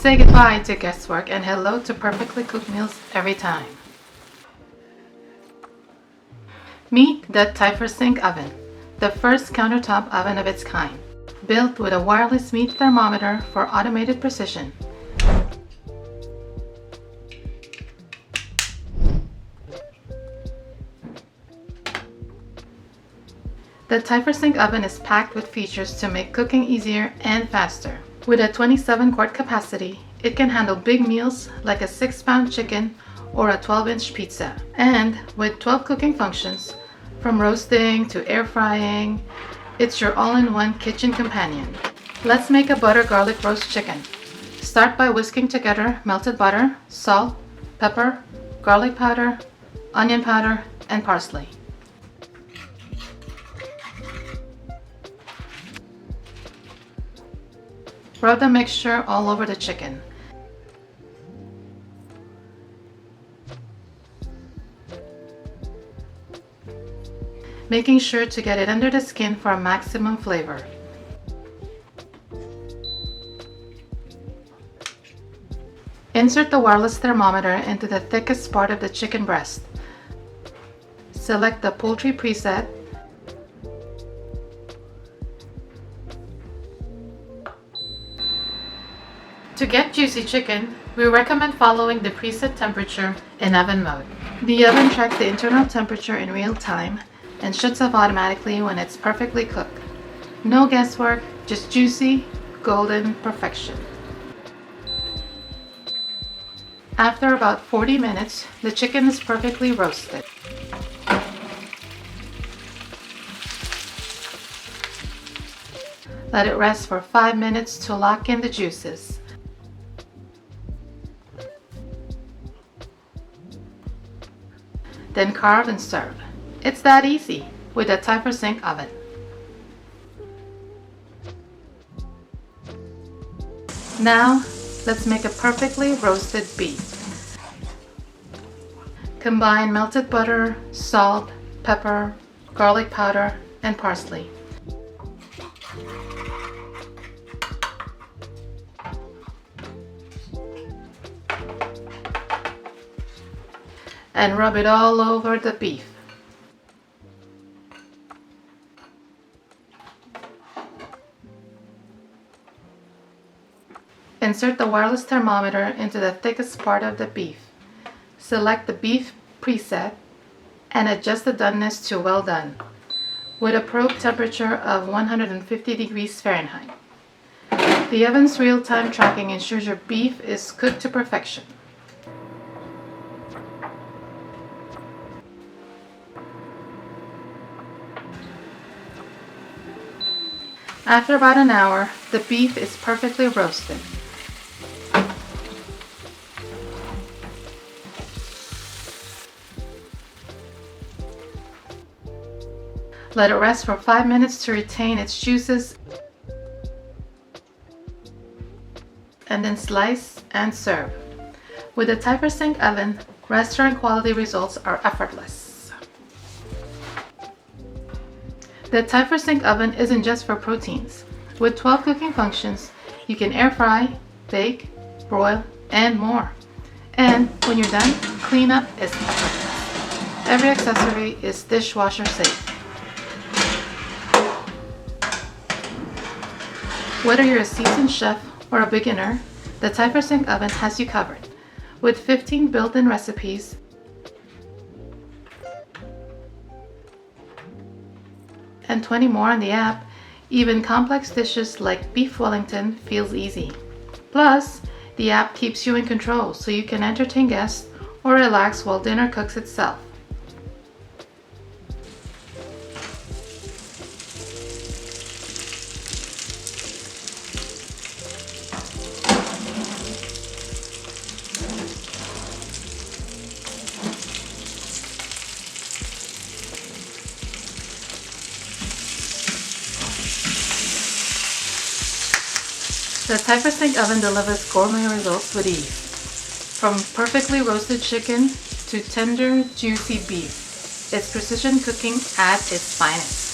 Say goodbye to guesswork and hello to perfectly cooked meals every time. Meet the Typhur Sync Oven, the first countertop oven of its kind, built with a wireless meat thermometer for automated precision. The Typhur Sync Oven is packed with features to make cooking easier and faster. With a 27-quart capacity, it can handle big meals like a 6-pound chicken or a 12-inch pizza. And with 12 cooking functions, from roasting to air frying, it's your all-in-one kitchen companion. Let's make a butter garlic roast chicken. Start by whisking together melted butter, salt, pepper, garlic powder, onion powder, and parsley. Rub the mixture all over the chicken. Making sure to get it under the skin for a maximum flavor. Insert the wireless thermometer into the thickest part of the chicken breast. Select the poultry preset. To get juicy chicken, we recommend following the preset temperature in oven mode. The oven tracks the internal temperature in real time and shuts off automatically when it's perfectly cooked. No guesswork, just juicy, golden perfection. After about 40 minutes, the chicken is perfectly roasted. Let it rest for 5 minutes to lock in the juices. Then carve and serve. It's that easy with a Typhur Sync Oven. Now, let's make a perfectly roasted beef. Combine melted butter, salt, pepper, garlic powder, and parsley. And rub it all over the beef. Insert the wireless thermometer into the thickest part of the beef. Select the beef preset and adjust the doneness to well done with a probe temperature of 150 degrees Fahrenheit. The oven's real-time tracking ensures your beef is cooked to perfection. After about an hour, the beef is perfectly roasted. Let it rest for 5 minutes to retain its juices, and then slice and serve. With the Typhur Sync Oven, restaurant quality results are effortless. The Typhur Sync Oven isn't just for proteins. With 12 cooking functions, you can air fry, bake, broil, and more. And when you're done, cleanup is effortless. Every accessory is dishwasher safe. Whether you're a seasoned chef or a beginner, the Typhur Sync Oven has you covered. With 15 built-in recipes, and 20 more on the app, even complex dishes like beef Wellington feels easy. Plus, the app keeps you in control so you can entertain guests or relax while dinner cooks itself. The Typhur Sync Oven delivers gourmet results with ease. From perfectly roasted chicken to tender, juicy beef, it's precision cooking at its finest.